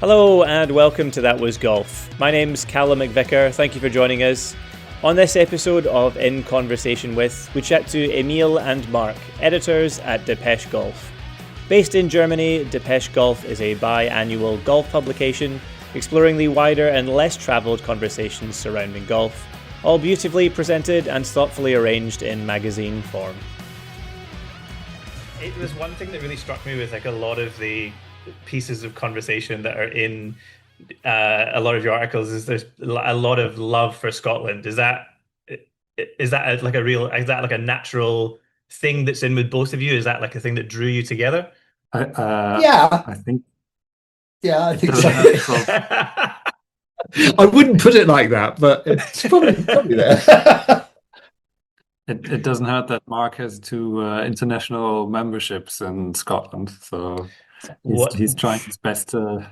Hello and welcome to That Was Golf. My name's Calum MacVicar, thank you for joining us. On this episode of In Conversation With, we chat to Emil and Mark, editors at Depeche Golf. Based in Germany, Depeche Golf is a bi-annual golf publication exploring the wider and less travelled conversations surrounding golf, all beautifully presented and thoughtfully arranged in magazine form. It was one thing that really struck me with like a lot of the pieces of conversation that are in a lot of your articles is there's a lot of love for Scotland. Is that like a natural thing that's in with both of you? Is that like a thing that drew you together? I think so. I wouldn't put it like that, but it's probably there. It doesn't hurt that Mark has two international memberships in Scotland, so he's trying his best to.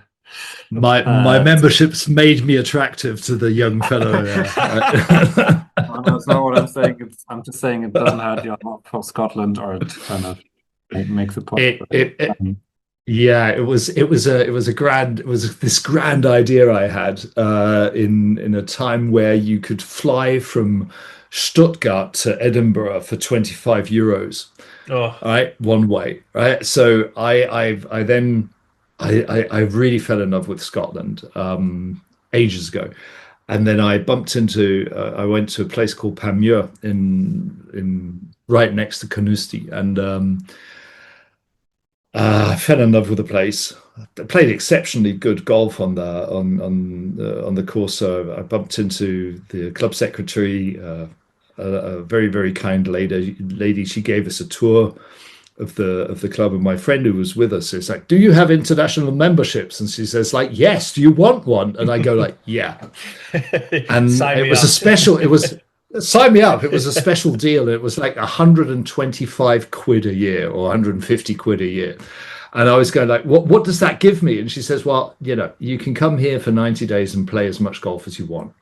My memberships made me attractive to the young fellow there. Well, that's not what I'm saying. I'm just saying it doesn't hurt your love for Scotland, or it kind of makes a point. It was this grand idea I had in a time where you could fly from Stuttgart to Edinburgh for 25 euros. Right, one way, right? So I really fell in love with Scotland ages ago, and then I bumped into I went to a place called Panmure in right next to Carnoustie, and I fell in love with the place. I played exceptionally good golf on the course. So I bumped into the club secretary, a very, very kind lady. She gave us a tour of the club, and my friend who was with us is like, "Do you have international memberships?" And she says, "Like, yes. Do you want one?" And I go like, "Yeah." And it was a special. It was. Sign me up. It was a special deal. It was like 125 quid a year or 150 quid a year. And I was going like, what does that give me? And she says, well, you can come here for 90 days and play as much golf as you want.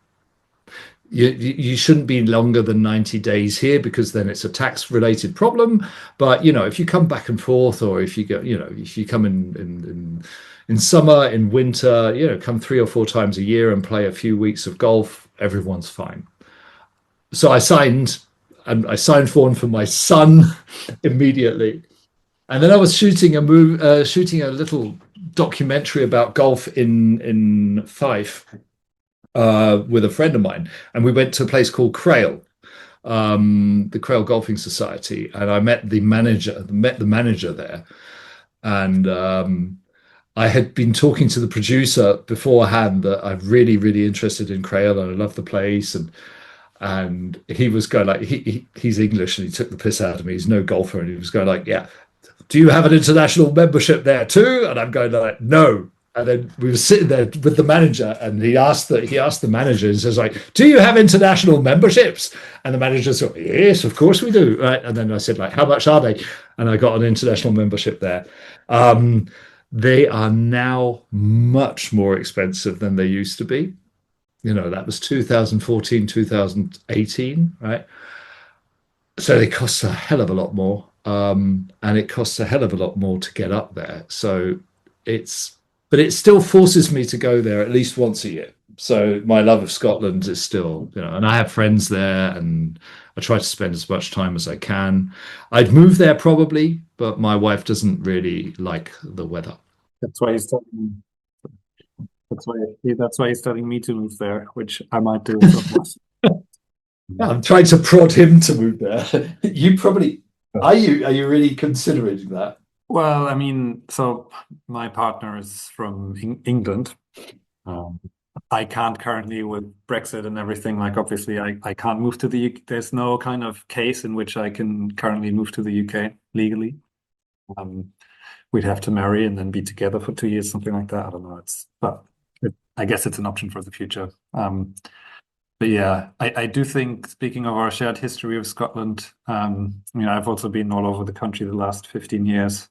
You shouldn't be longer than 90 days here because then it's a tax related problem. But, if you come back and forth, or if you go, if you come in summer, in winter, come 3 or 4 times a year and play a few weeks of golf, everyone's fine. So I signed for one for my son immediately, and then I was shooting a little documentary about golf in Fife with a friend of mine, and we went to a place called Crail, the Crail Golfing Society, and I met the manager there, and I had been talking to the producer beforehand that I'm really, really interested in Crail and I love the place, and he was going like, he's English and he took the piss out of me. He's no golfer, and he was going like, yeah, do you have an international membership there too? And I'm going like, no. And then we were sitting there with the manager, and he asked the manager, and says like, do you have international memberships? And the manager said, yes, of course we do. Right. And then I said like, how much are they? And I got an international membership there. They are now much more expensive than they used to be. That was 2014, 2018, right? So they cost a hell of a lot more. And it costs a hell of a lot more to get up there. So but it still forces me to go there at least once a year. So my love of Scotland is still, and I have friends there, and I try to spend as much time as I can. I'd move there probably, but my wife doesn't really like the weather. That's why he's telling me to move there, which I might do. I'm trying to prod him to move there. You probably are you really considering that? Well, I mean, so my partner is from England. I can't currently, with Brexit and everything, like obviously I can't move to the UK. There's no kind of case in which I can currently move to the UK legally. We'd have to marry and then be together for 2 years, something like that. I don't know. I guess it's an option for the future. But yeah, I do think, speaking of our shared history of Scotland, I've also been all over the country the last 15 years.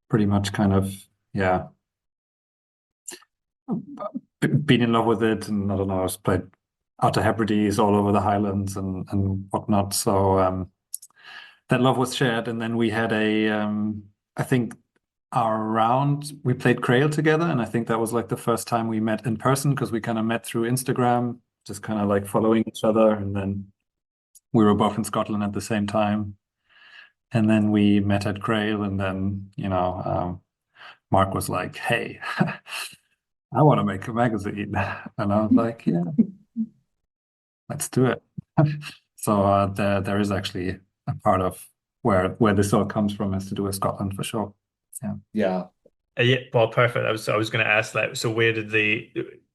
Pretty much kind of, yeah, been in love with it. And I don't know, I've played Outer Hebrides all over the Highlands and whatnot. So that love was shared. And then we had I think around, we played Crail together, and I think that was like the first time we met in person because we kind of met through Instagram, just kind of like following each other, and then we were both in Scotland at the same time. And then we met at Crail, and then, Mark was like, "Hey, I want to make a magazine." And I was like, "Yeah, let's do it." So there is actually a part of where this all comes from is to do with Scotland for sure. Yeah. Yeah, well, perfect. I was going to ask that. So where did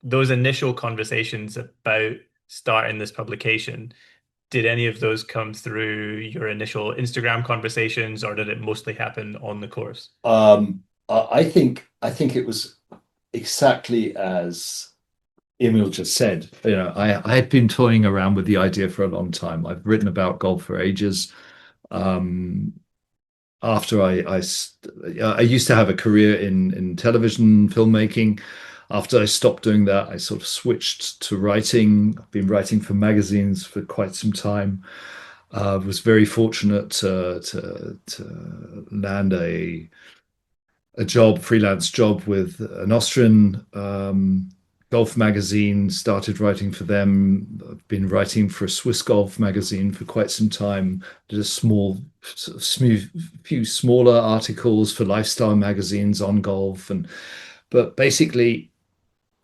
those initial conversations about starting this publication, did any of those come through your initial Instagram conversations, or did it mostly happen on the course? I think it was exactly as Emil just said. I had been toying around with the idea for a long time. I've written about golf for ages. After I used to have a career in television filmmaking. After I stopped doing that, I sort of switched to writing. I've been writing for magazines for quite some time. Was very fortunate to land a freelance job with an Austrian golf magazine, started writing for them. I've been writing for a Swiss golf magazine for quite some time. Did a few smaller articles for lifestyle magazines on golf. But basically,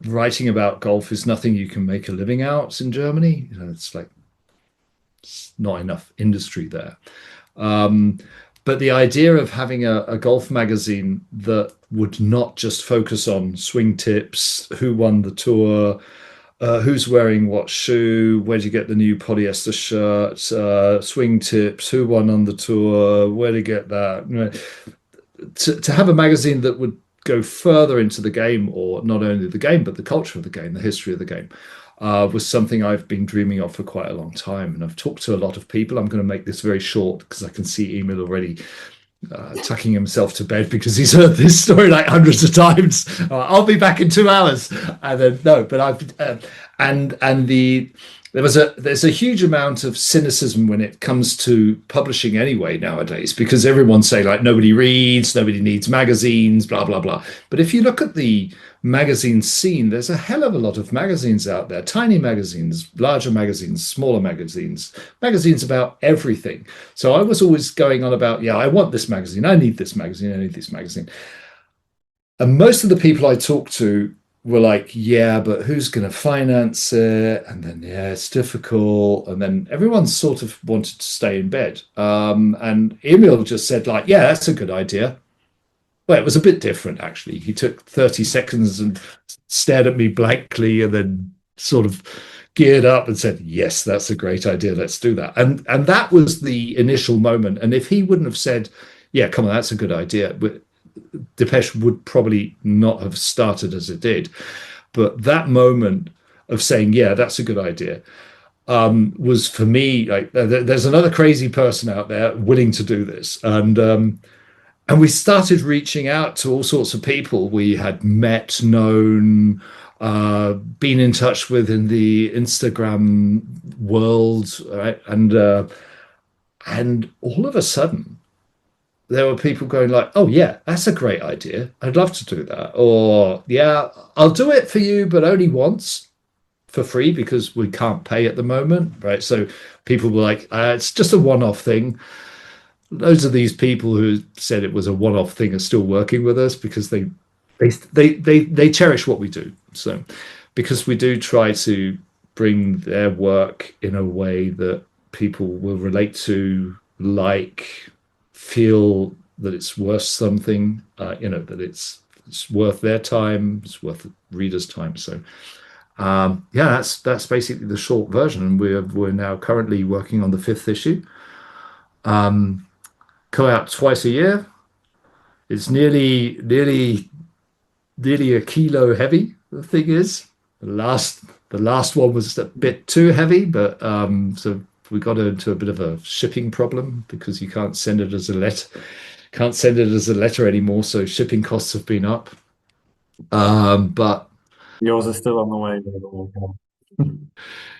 writing about golf is nothing you can make a living out in Germany. It's not enough industry there. But the idea of having a golf magazine that would not just focus on swing tips, who won the tour, who's wearing what shoe, where do you get the new polyester shirt, swing tips, who won on the tour, where to get that. To have a magazine that would go further into the game, or not only the game, but the culture of the game, the history of the game, was something I've been dreaming of for quite a long time. And I've talked to a lot of people. I'm going to make this very short because I can see Emil already tucking himself to bed because he's heard this story like hundreds of times. I'll be back in 2 hours. And then no, but there's a huge amount of cynicism when it comes to publishing anyway nowadays, because everyone's saying like nobody reads, nobody needs magazines, blah blah blah. But if you look at the magazine scene, there's a hell of a lot of magazines out there, tiny magazines, larger magazines, smaller magazines about everything. So I was always going on about, yeah, I want this magazine, I need this magazine, I need this magazine. And most of the people I talked to were like, yeah, but who's going to finance it? And then, yeah, it's difficult. And then everyone sort of wanted to stay in bed. And Emil just said like, yeah, that's a good idea. Well, it was a bit different, actually. He took 30 seconds and stared at me blankly and then sort of geared up and said, yes, that's a great idea. Let's do that. And that was the initial moment. And if he wouldn't have said, yeah, come on, that's a good idea, Depeche would probably not have started as it did. But that moment of saying, yeah, that's a good idea, was for me like, there's another crazy person out there willing to do this. And we started reaching out to all sorts of people we had met, known, been in touch with in the Instagram world, right? And all of a sudden, there were people going like, oh, yeah, that's a great idea. I'd love to do that. Or, yeah, I'll do it for you, but only once for free because we can't pay at the moment, right? So people were like, it's just a one-off thing. Loads of these people who said it was a one-off thing are still working with us because they cherish what we do. So because we do try to bring their work in a way that people will relate to, like, feel that it's worth something, that it's worth their time, it's worth the reader's time. So yeah, that's basically the short version. And we're now currently working on the 5th issue. Come out twice a year. It's nearly a kilo heavy. The thing is, the last one was a bit too heavy, but so we got into a bit of a shipping problem because you can't send it as a letter anymore. So shipping costs have been up. But yours is still on the way, by the way.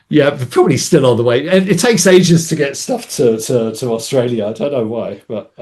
Yeah, probably still on the way. And it takes ages to get stuff to Australia. I don't know why, but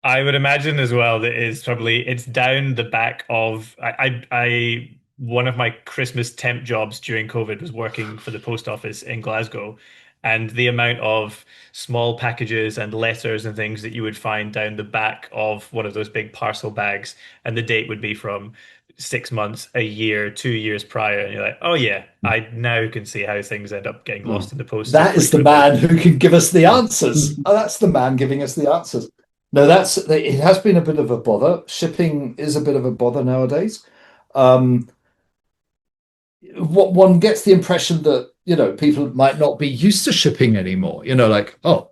I would imagine as well that it's down the back of I one of my Christmas temp jobs during COVID was working for the post office in Glasgow, and the amount of small packages and letters and things that you would find down the back of one of those big parcel bags, and the date would be from 6 months, a year, 2 years prior, and you're like, oh yeah, I now can see how things end up getting lost in the post so That is the frequently. man who can give us the answers. Oh, that's the man giving us the answers. No, it has been a bit of a bother. Shipping is a bit of a bother nowadays. Um, what one gets the impression that, people might not be used to shipping anymore. Like, oh,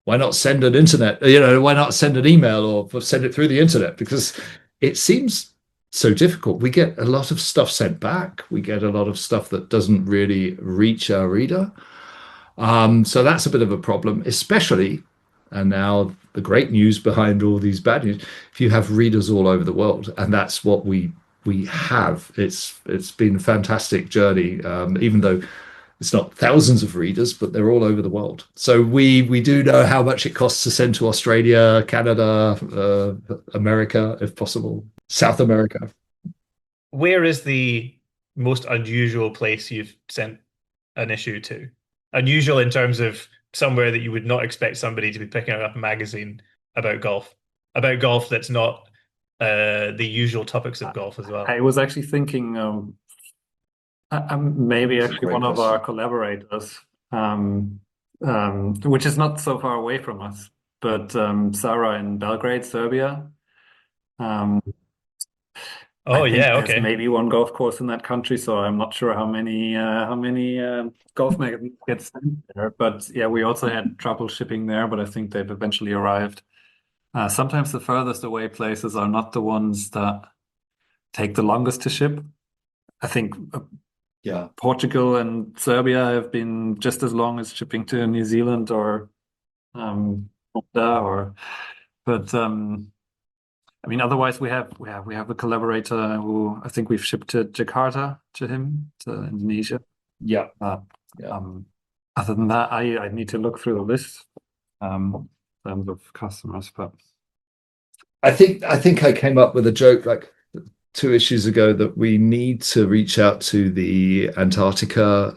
why not send an internet? Why not send an email or send it through the internet? Because it seems so difficult. We get a lot of stuff sent back. We get a lot of stuff that doesn't really reach our reader. So that's a bit of a problem, especially, and now the great news behind all these bad news, if you have readers all over the world, and that's what we have. It's been a fantastic journey, even though it's not thousands of readers, but they're all over the world. So we do know how much it costs to send to Australia, Canada, America, if possible, South America. Where is the most unusual place you've sent an issue to? Unusual in terms of somewhere that you would not expect somebody to be picking up a magazine about golf that's not the usual topics of golf as well. I was actually thinking maybe That's a actually great one of question. our collaborators, which is not so far away from us, but Sarah in Belgrade, Serbia. I Oh think yeah, there's okay. maybe one golf course in that country, so I'm not sure how many golf magazines get sent there. But yeah, we also had trouble shipping there, but I think they've eventually arrived. Sometimes the furthest away places are not the ones that take the longest to ship. I think Yeah. Portugal and Serbia have been just as long as shipping to New Zealand or Canada but I mean otherwise we have a collaborator who I think we've shipped to Jakarta to him to Indonesia. Yeah. Yeah. Other than that, I need to look through the list in terms of customers, but I think I came up with a joke like 2 issues ago that we need to reach out to the Antarctica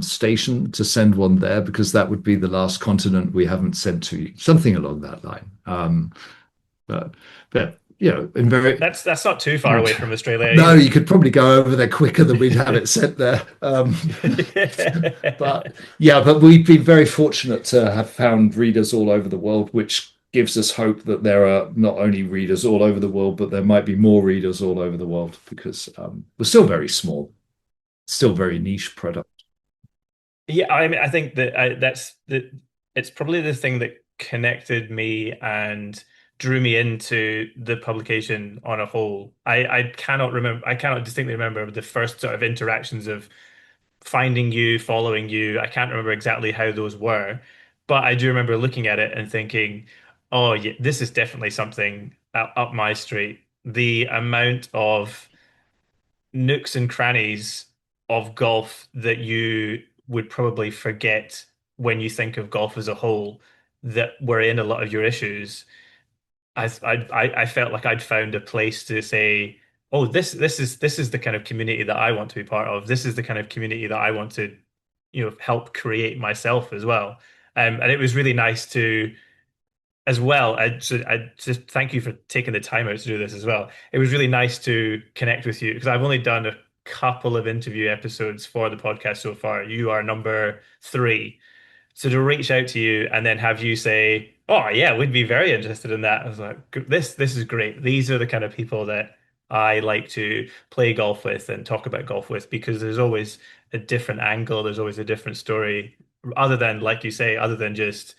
station to send one there because that would be the last continent we haven't sent to, something along that line. But in very That's not too far away from Australia no, either. you could probably go over there quicker than we'd have it sent there. But we've been very fortunate to have found readers all over the world, which gives us hope that there are not only readers all over the world, but there might be more readers all over the world because we're still very small, still very niche product. Yeah, I mean, I think it's probably the thing that connected me and drew me into the publication on a whole. I cannot distinctly remember the first sort of interactions of finding you, following you. I can't remember exactly how those were, but I do remember looking at it and thinking, oh yeah, this is definitely something up my street. The amount of nooks and crannies of golf that you would probably forget when you think of golf as a whole that were in a lot of your issues. I felt like I'd found a place to say, oh, this is the kind of community that I want to be part of. This is the kind of community that I want to, help create myself as well. And it was really nice to as well. I just thank you for taking the time out to do this as well. It was really nice to connect with you because I've only done a couple of interview episodes for the podcast so far. You are number 3. So to reach out to you and then have you say, "Oh yeah, we'd be very interested in that." I was like, This is great. These are the kind of people that I like to play golf with and talk about golf with because there's always a different angle. There's always a different story, other than like you say, other than just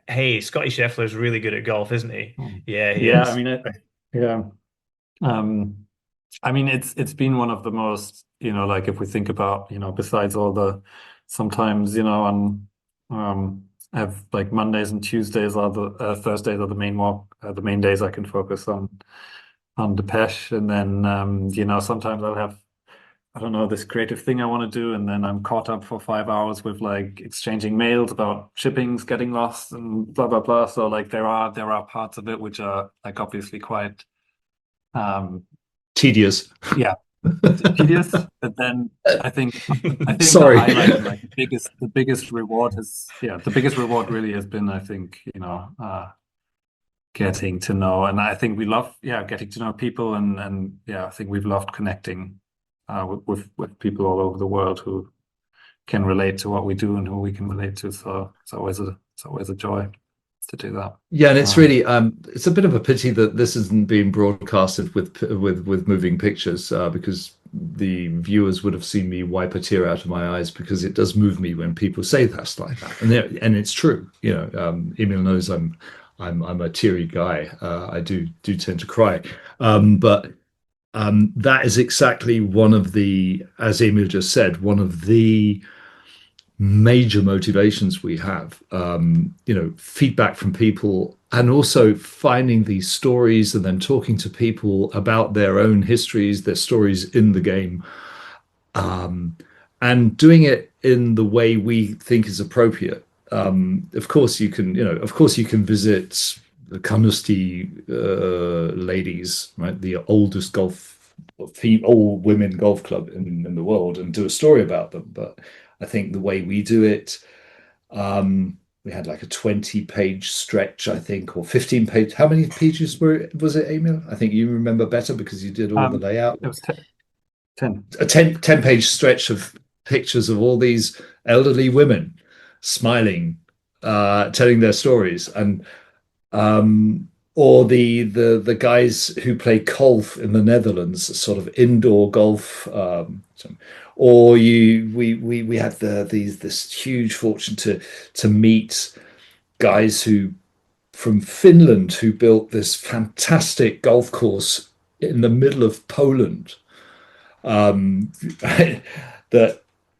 hey, Scotty Scheffler's really good at golf, isn't he? Yeah, he yeah, I is. mean, yeah. I mean, it's been one of the most, like if we think about, besides all the sometimes, on have like Mondays and Tuesdays are the Thursdays are the main days I can focus on Depeche, and then sometimes I'll have I don't know, this creative thing I want to do, and then I'm caught up for 5 hours with like exchanging mails about shippings getting lost and blah blah blah. So like there are parts of it which are like obviously quite Tedious. yeah, tedious. But then I think the Sorry. highlight and like the biggest reward really has been, I think, getting to know, and I think we love getting to know people, and I think we've loved connecting with people all over the world who can relate to what we do and who we can relate to. So it's always a joy to do that. Yeah, and it's Um, really it's a bit of a pity that this isn't being broadcasted with moving pictures, because the viewers would have seen me wipe a tear out of my eyes, because it does move me when people say that's like that, and it's true. Emil knows I'm a teary guy. I do tend to cry, but that is exactly one of the, as Emil just said, one of the major motivations we have. Feedback from people, and also finding these stories and then talking to people about their own histories, their stories in the game, and doing it in the way we think is appropriate. Of course, you can visit the Carnoustie ladies, right, the oldest all women golf club in the world, and do a story about them. But I think the way we do it, we had like a 20-page stretch, I think, or 15-page. How many pages was it, Emil? I think you remember better because you did all the layout. it was 10. A 10-page stretch of pictures of all these elderly women smiling, telling their stories, and or the guys who play golf in the Netherlands, sort of indoor golf. Or we had this huge fortune to meet guys from Finland who built this fantastic golf course in the middle of Poland. That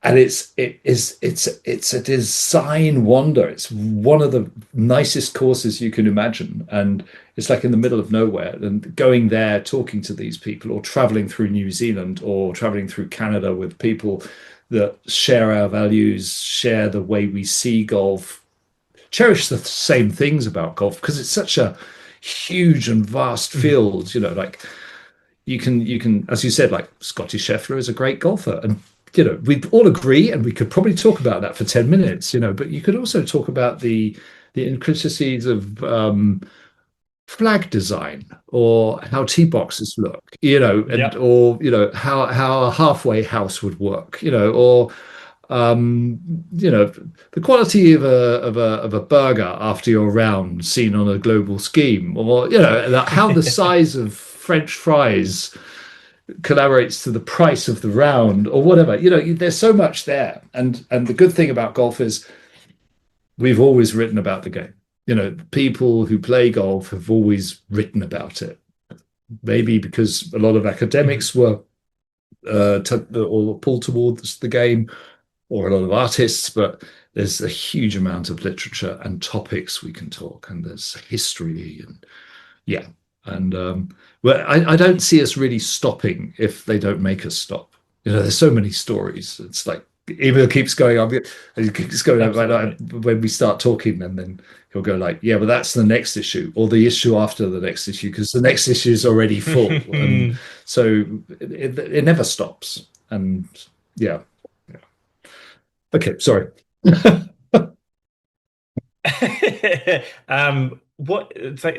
and it's a design wonder. It's one of the nicest courses you can imagine, and it's like in the middle of nowhere. And going there, talking to these people, or traveling through New Zealand, or traveling through Canada with people that share our values, share the way we see golf, cherish the same things about golf, because it's such a huge and vast field. Like you can, as you said, like Scotty Scheffler is a great golfer, and we all agree, and we could probably talk about that for 10 minutes, but you could also talk about the intricacies of flag design, or how tee boxes look, or how a halfway house would work, or the quality of a burger after your round seen on a global scheme, or how the size of French fries collaborates to the price of the round, or whatever. There's so much there, and the good thing about golf is we've always written about the game. People who play golf have always written about it, maybe because a lot of academics were or pulled towards the game, or a lot of artists, but there's a huge amount of literature and topics we can talk, and there's history, well, I don't see us really stopping if they don't make us stop. There's so many stories. It's like Emil keeps going on, and he keeps going on. When we start talking, and then he'll go like, "Yeah, but that's the next issue, or the issue after the next issue, because the next issue is already full." And so it never stops. And yeah. Okay, sorry.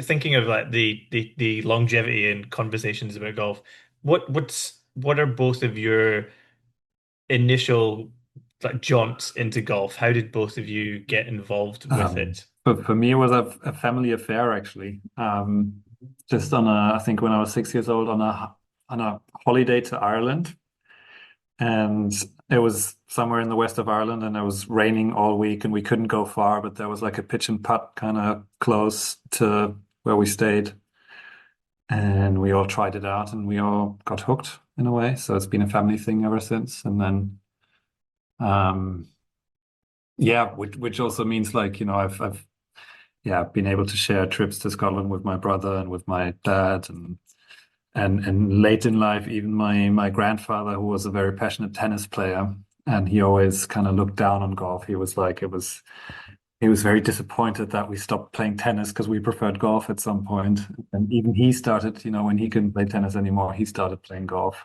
Thinking of like the longevity in conversations about golf, what are both of your initial like jaunts into golf? How did both of you get involved with it? For me, it was a family affair, actually. Just I think when I was 6 years old, on a holiday to Ireland, and it was somewhere in the west of Ireland, and it was raining all week, and we couldn't go far, but there was like a pitch and putt kind of close to where we stayed, and we all tried it out, and we all got hooked in a way. So it's been a family thing ever since. And then which also means, like, I've been able to share trips to Scotland with my brother and with my dad, and and late in life, even my grandfather, who was a very passionate tennis player, and he always kind of looked down on golf. He was like, he was very disappointed that we stopped playing tennis because we preferred golf at some point. And even he started, when he couldn't play tennis anymore, he started playing golf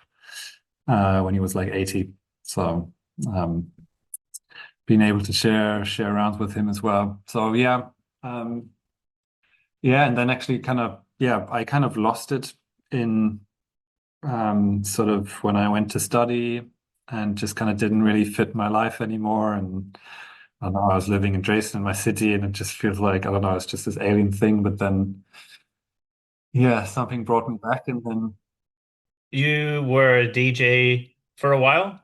when he was like 80. So um, being able to share rounds with him as well. So um, yeah, and then actually I kind of lost it in sort of when I went to study and just kind of didn't really fit my life anymore. And I don't know, I was living in Dresden, my city, and it just feels like, I don't know, it's just this alien thing. But then, yeah, something brought me back. And then, You were a DJ for a while, or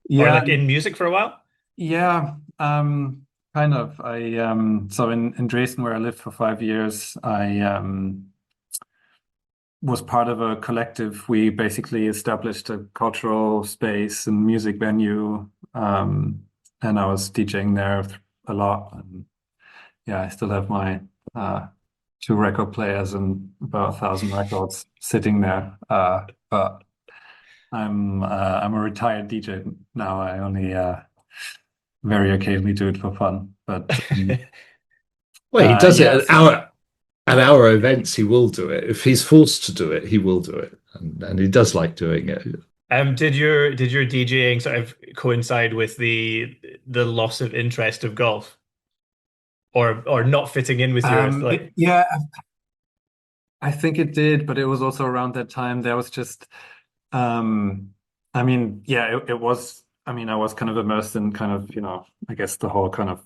yeah, like in music for a while? yeah, kind of. So in Dresden, where I lived for 5 years, I was part of a collective. We basically established a cultural space and music venue, and I was DJing there a lot. And yeah, I still have my two record players and about 1,000 records sitting there. But I'm a retired DJ now. I only very occasionally do it for fun. But Well, he does it yeah, at our events. He will do it if he's forced to do it. He will do it, and he does like doing it. Did your DJing sort of coincide with the loss of interest of golf, or not fitting in with your like? yeah, I think it did, but it was also around that time there was just, um, I mean, yeah, it was. I mean, I was kind of immersed in kind of, I guess the whole kind of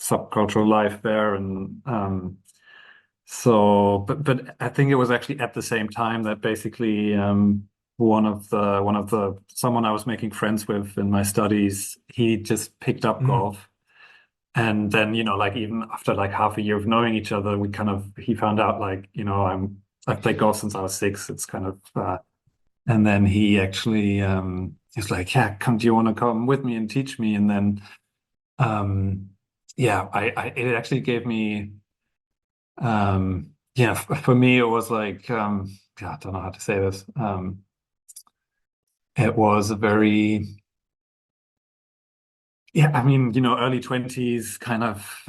subcultural life there, and so, but I think it was actually at the same time that basically one of the someone I was making friends with in my studies, he just picked up Mm. golf. And then, like even after like half a year of knowing each other, he found out like, I've played golf since I was 6. It's kind of and then he actually he's like, yeah, do you want to come with me and teach me? And then um yeah, it actually gave me yeah, for me it was like yeah, I don't know how to say this. It was a very, yeah, I mean, early 20s kind of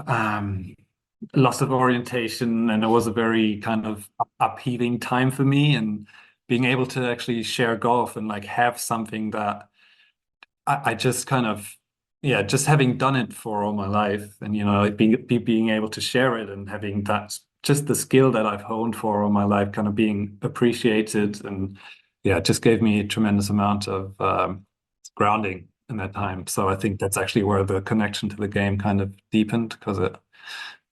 loss of orientation, and it was a very kind of upheaving time for me. And being able to actually share golf and like have something that I just kind of, yeah, just having done it for all my life, and like being able to share it and having that, just the skill that I've honed for all my life kind of being appreciated. And yeah, it just gave me a tremendous amount of grounding in that time. So I think that's actually where the connection to the game kind of deepened, because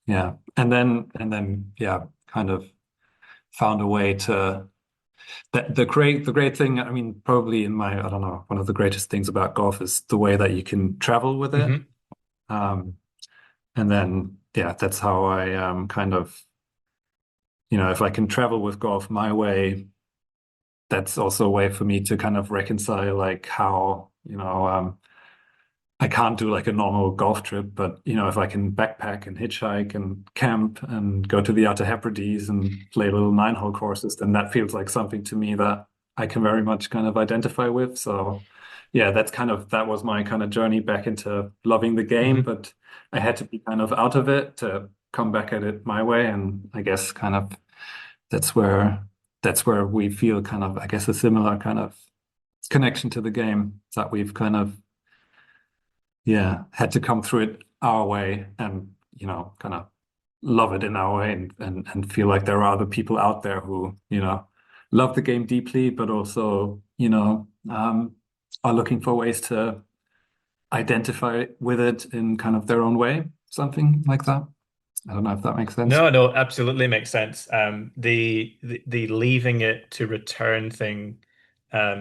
yeah. And then, yeah, kind of found a way to the great thing, I mean, probably I don't know, one of the greatest things about golf is the way that you can travel with it. Hmm. Um, and then, yeah, that's how I kind of, if I can travel with golf my way, that's also a way for me to kind of reconcile like how, I can't do like a normal golf trip, but if I can backpack and hitchhike and camp and go to the Outer Hebrides and play little 9-hole courses, then that feels like something to me that I can very much kind of identify with. So yeah, that was my kind of journey back into loving the game, Hmm. but I had to be kind of out of it to come back at it my way. And I guess kind of that's where that's where we feel kind of, I guess, a similar kind of connection to the game, that we've kind of, yeah, had to come through it our way, and kind of love it in our way, and feel like there are other people out there who love the game deeply, but also are looking for ways to identify with it in kind of their own way, something like that. I don't know if that makes sense. No, no, absolutely makes sense. The leaving it to return thing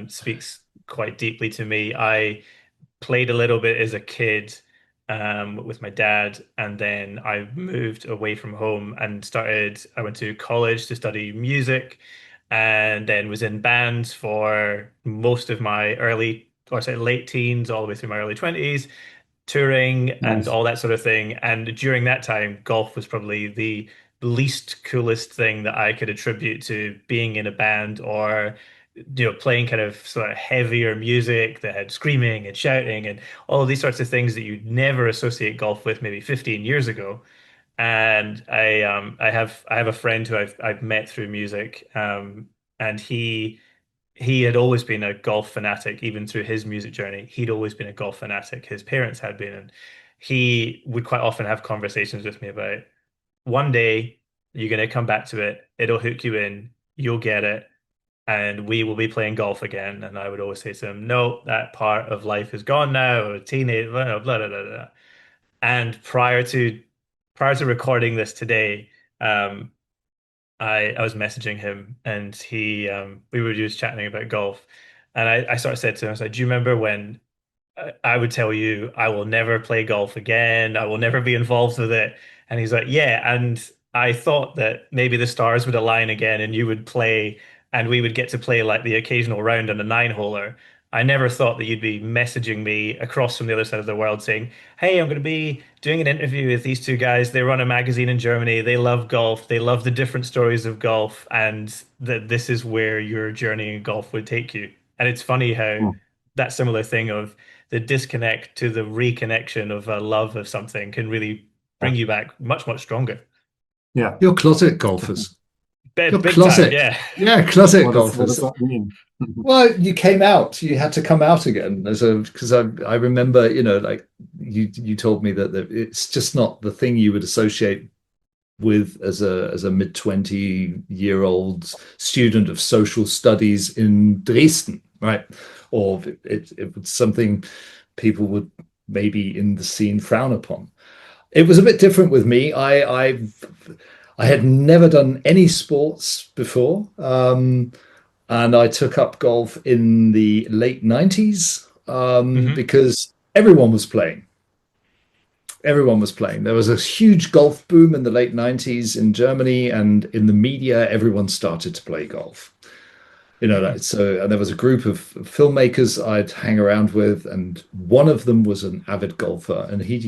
speaks quite deeply to me. I played a little bit as a kid with my dad, and then I moved away from home and I went to college to study music, and then was in bands for most of my or say late teens, all the way through my early 20s, touring and Nice. all that sort of thing. And during that time, golf was probably least coolest thing that I could attribute to being in a band or playing kind of sort of heavier music that had screaming and shouting and all of these sorts of things that you'd never associate golf with maybe 15 years ago. And I have a friend who I've met through music, and he had always been a golf fanatic, even through his music journey. He'd always been a golf fanatic. His parents had been, and he would quite often have conversations with me about one day you're going to come back to it, it'll hook you in, you'll get it, and we will be playing golf again. And I would always say to him, no, that part of life is gone now, or teenage, blah, blah, blah, blah, blah. And prior to recording this today, I was messaging him and we were just chatting about golf. And I sort of said to him, I was like, do you remember when I would tell you I will never play golf again. I will never be involved with it. And he's like, yeah. And I thought that maybe the stars would align again and you would play and we would get to play like the occasional round on a nine-holer. I never thought that you'd be messaging me across from the other side of the world saying, hey, I'm going to be doing an interview with these two guys. They run a magazine in Germany. They love golf. They love the different stories of golf. And that this is where your journey in golf would take you. And it's funny how Mm. that similar thing of the disconnect to the reconnection of a love of something can really Yeah. bring you back much, much stronger. Yeah. You're closet golfers. You're Big closet. time, yeah. Yeah, closet What does golfers. that mean? Well, you came out. You had to come out again as a because I remember, like you told me that it's just not the thing you would associate with as a mid-20-year-old student of social studies in Dresden, right? Or it was something people would maybe in the scene frown upon. It was a bit different with me. I had never done any sports before. And I took up golf in the late 90s Hmm. because everyone was playing. Everyone was playing. There was a huge golf boom in the late 90s in Germany, and in the media, everyone started to play golf. So and there was a group of filmmakers I'd hang around with, and one of them was an avid golfer, and he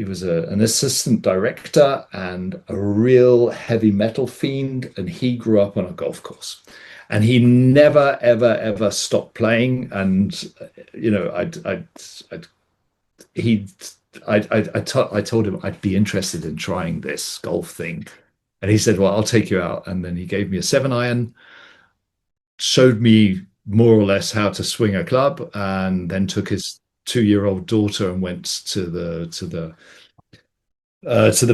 was an assistant director and a real heavy metal fiend, and he grew up on a golf course. And he never, ever, ever stopped playing. And he, I told him I'd be interested in trying this golf thing, and he said, "Well, I'll take you out." And then he gave me a 7-iron, showed me more or less how to swing a club, and then took his 2-year-old daughter and went to the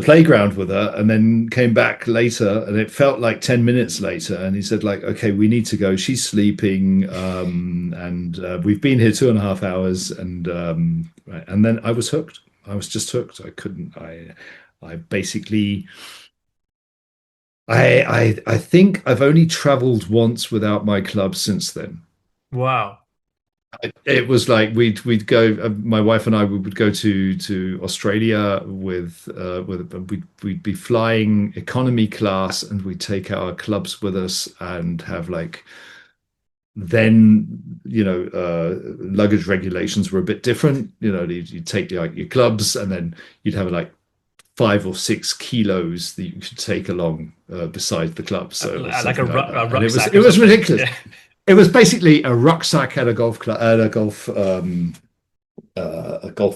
playground with her, and then came back later, and it felt like 10 minutes later, and he said, like, okay, we need to go, she's sleeping, and we've been here 2.5 hours, and then I was hooked. I was just hooked. I basically I think I've only traveled once without my club since then. Wow. It was like we'd go. My wife and I would go to Australia we'd be flying economy class, and we'd take our clubs with us and have like then luggage regulations were a bit different. You'd take like your clubs, and then you'd have like 5 or 6 kilos that you could take along beside the club. So it was Like a something like that. And rucksack it or was something. ridiculous. Yeah. It was basically a rucksack and a golf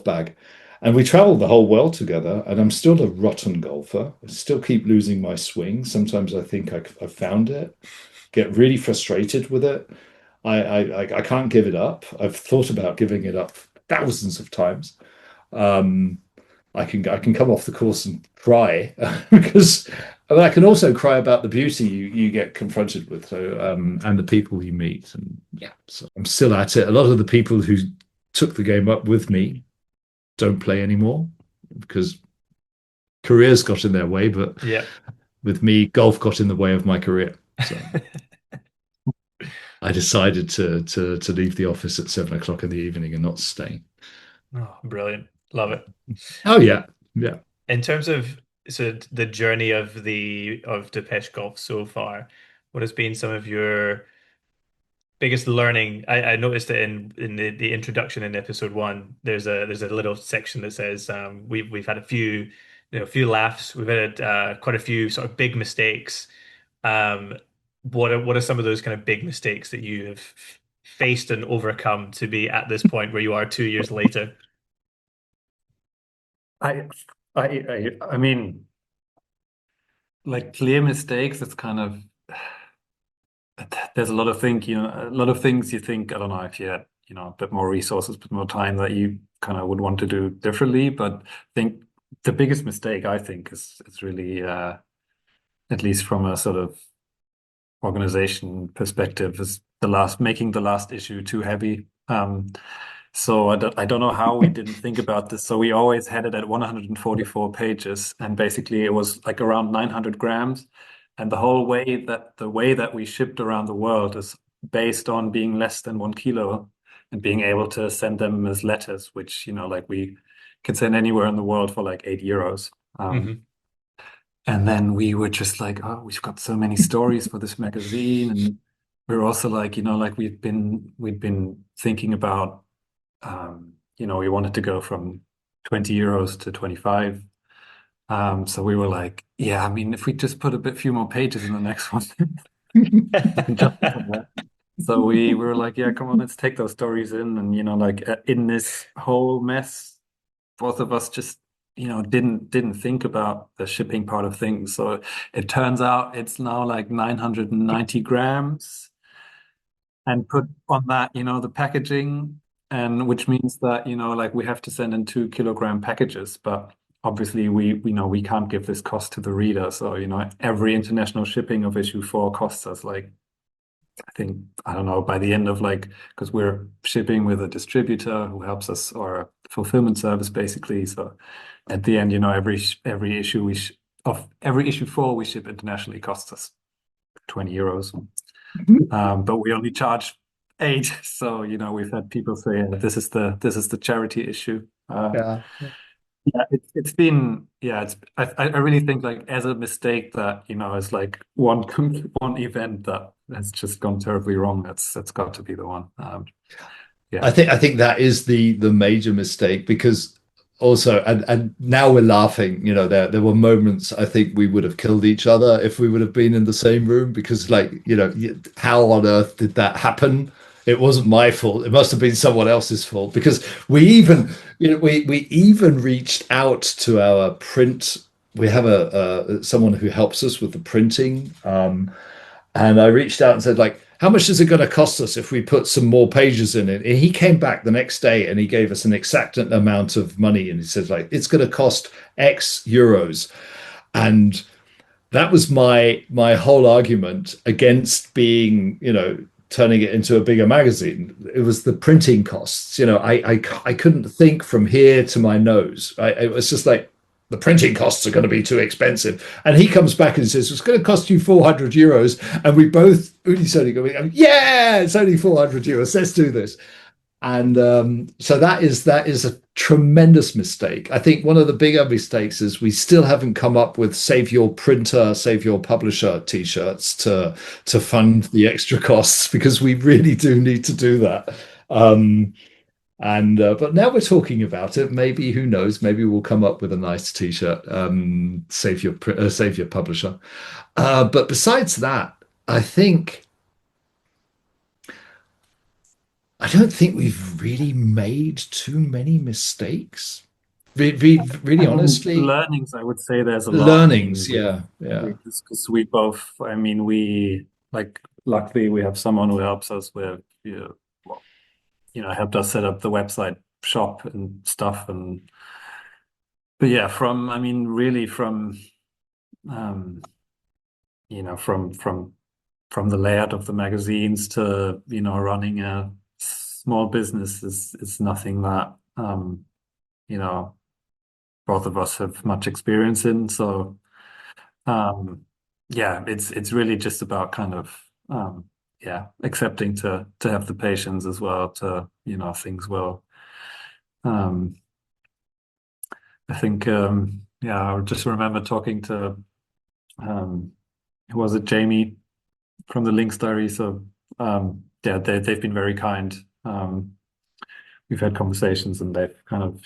bag, and we traveled the whole world together. And I'm still a rotten golfer. I still keep losing my swing. Sometimes I think I've found it. Get really frustrated with it. I can't give it up. I've thought about giving it up thousands of times. I can come off the course and cry because I can also cry about the beauty you get confronted with, and the people you meet, and yeah. So I'm still at it. A lot of the people who took the game up with me don't play anymore because careers got in their way, but Yeah. with me, golf got in the way of my career. So I decided to leave the office at 7 o'clock in the evening and not stay. Oh, brilliant. Love it. Oh yeah, yeah. In terms of the journey of Depeche Golf so far, what has been some of your biggest learning? I noticed that in the introduction in episode 1, there's a little section that says we've had a few a few laughs. We've had quite a few sort of big mistakes. Um, what are some of those kind of big mistakes that you have faced and overcome to be at this point where you are 2 years later? I I mean, like clear mistakes, it's kind of there's a lot of a lot of things you think, I don't know, if you had, a bit more resources, a bit more time that you kind of would want to do differently. But I think the biggest mistake I think is really at least from a sort of organization perspective is making the last issue too heavy. So I don't know how we didn't think about this. So we always had it at 144 pages, and basically it was like around 900 grams. And the way that we shipped around the world is based on being less than 1 kilo and being able to send them as letters, which, like we can send anywhere in the world for like €8. And then we were just like, oh, we've got so many stories for this magazine. And we're also like, like we'd been thinking about, we wanted to go from €20 to 25. So we were like, yeah, I mean, if we just put few more pages in the next one, we can justify that. So we were like, yeah, come on, let's take those stories in. And, like in this whole mess, both of us just, didn't think about the shipping part of things. So it turns out it's now like 990 grams. And put on that, the packaging, and which means that, like we have to send in 2 kilogram packages. But obviously we can't give this cost to the reader. So, every international shipping of issue 4 costs us like, I think, I don't know, by the end of because we're shipping with a distributor who helps us, or a fulfillment service basically. So at the end, every issue of every issue 4 we ship internationally costs us €20. But we only charge 8. So, we've had people say, this is the charity issue. Yeah. It's been, I really think like as a mistake that, is like one event that has just gone terribly wrong. That's got to be the one. I think that is the major mistake, because also, and now we're laughing, there were moments I think we would have killed each other if we would have been in the same room, because how on earth did that happen? It wasn't my fault. It must have been someone else's fault, because we even reached out to our print. We have someone who helps us with the printing, and I reached out and said, like, how much is it going to cost us if we put some more pages in it? And he came back the next day and he gave us an exact amount of money, and he said, like, it's going to cost X euros. And that was my whole argument against being, turning it into a bigger magazine. It was the printing costs. I couldn't think from here to my nose. It was just like, the printing costs are going to be too expensive. And he comes back and says, it's going to cost you €400. And we both, Udi's only going, yeah, it's only €400. Let's do this. And so that is a tremendous mistake. I think one of the bigger mistakes is we still haven't come up with Save Your Printer, Save Your Publisher t-shirts to fund the extra costs, because we really do need to do that. But now we're talking about it. Maybe, who knows? Maybe we'll come up with a nice t-shirt. Save your publisher. But besides that, I don't think we've really made too many mistakes. Really, honestly, learnings, I would say there's a lot. Learnings, yeah. Because we both, we like, luckily we have someone who helps us with, helped us set up the website shop and stuff. But yeah, really from the layout of the magazines to, running a small business is nothing that, both of us have much experience in. So, it's really just about kind of, accepting to have the patience as well to, things will. I think, I just remember talking to, who was it, Jamie from the Links Diary. So, they've been very kind. We've had conversations, and they've kind of,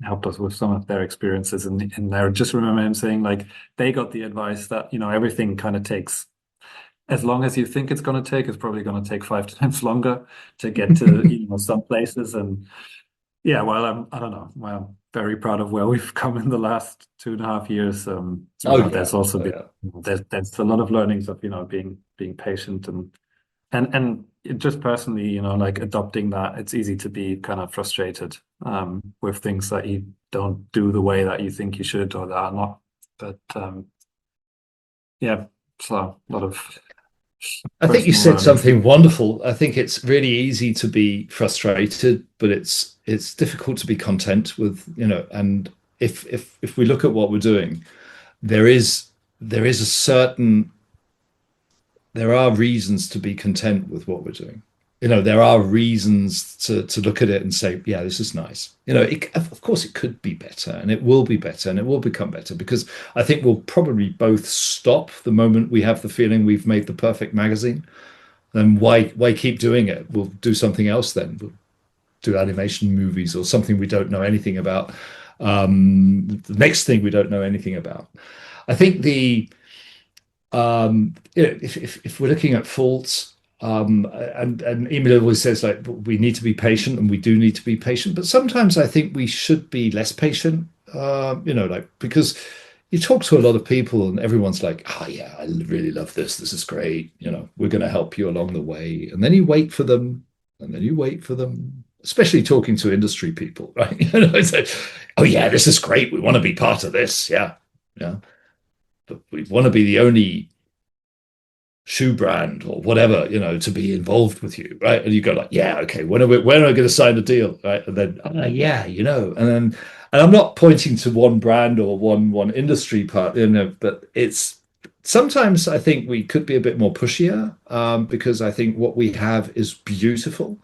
helped us with some of their experiences, and I just remember him saying like they got the advice that everything kind of takes as long as you think it's going to take. It's probably going to take 5 times longer to get to some places. And yeah, well, I don't know. Well, I'm very proud of where we've come in the last 2.5 years. There's also been there's a lot of learnings of being patient and just personally, like adopting that. It's easy to be kind of frustrated with things that you don't do the way that you think you should or that are not. But yeah, so a lot of. I think you said something wonderful. I think it's really easy to be frustrated, but it's difficult to be content with, and if we look at what we're doing, there are reasons to be content with what we're doing. There are reasons to look at it and say, yeah, this is nice. Of course it could be better, and it will be better, and it will become better, because I think we'll probably both stop the moment we have the feeling we've made the perfect magazine. Then why keep doing it? We'll do something else then. We'll do animation movies or something we don't know anything about. The next thing we don't know anything about. I think if we're looking at faults, and Emil always says like we need to be patient, and we do need to be patient, but sometimes I think we should be less patient. Because you talk to a lot of people and everyone's like, oh yeah, I really love this. This is great. We're going to help you along the way. And then you wait for them, and then you wait for them, especially talking to industry people, right? It's like, oh yeah, this is great. We want to be part of this. Yeah. Yeah. But we want to be the only shoe brand or whatever, to be involved with you, right? And you go like, yeah, okay, when are we going to sign a deal, right? And then, yeah, and I'm not pointing to one brand or one industry part, but it's sometimes I think we could be a bit more pushier, because I think what we have is beautiful,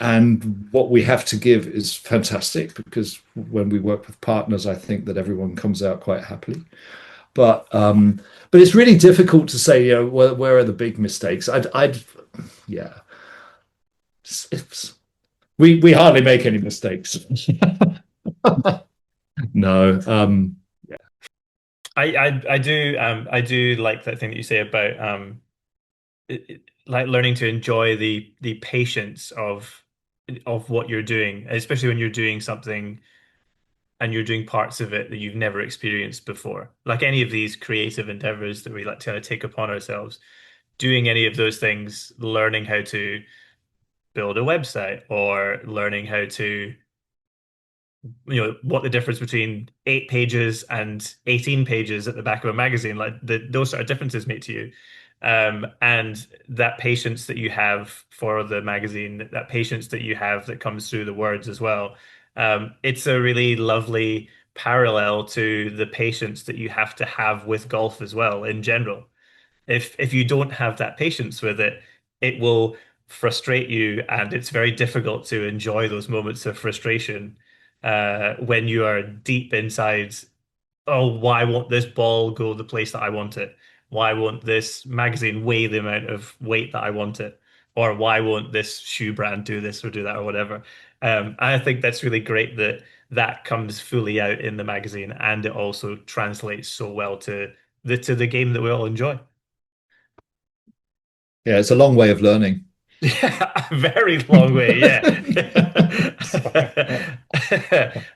and what we have to give is fantastic, because when we work with partners, I think that everyone comes out quite happily. But it's really difficult to say, where are the big mistakes? Yeah. We hardly make any mistakes. No. Yeah. I do like that thing that you say about like learning to enjoy the patience of what you're doing, especially when you're doing something and you're doing parts of it that you've never experienced before. Like any of these creative endeavors that we like to kind of take upon ourselves, doing any of those things, learning how to build a website or learning how to, what the difference between 8 pages and 18 pages at the back of a magazine, like those sort of differences make to you. And that patience that you have for the magazine, that patience that you have that comes through the words as well. It's a really lovely parallel to the patience that you have to have with golf as well in general. If you don't have that patience with it, it will frustrate you, and it's very difficult to enjoy those moments of frustration when you are deep inside. Oh, why won't this ball go the place that I want it? Why won't this magazine weigh the amount of weight that I want it? Or why won't this shoe brand do this or do that or whatever? I think that's really great that that comes fully out in the magazine, and it also translates so well to the game that we all enjoy. Yeah, it's a long way of learning. Yeah, a very long way. Yeah.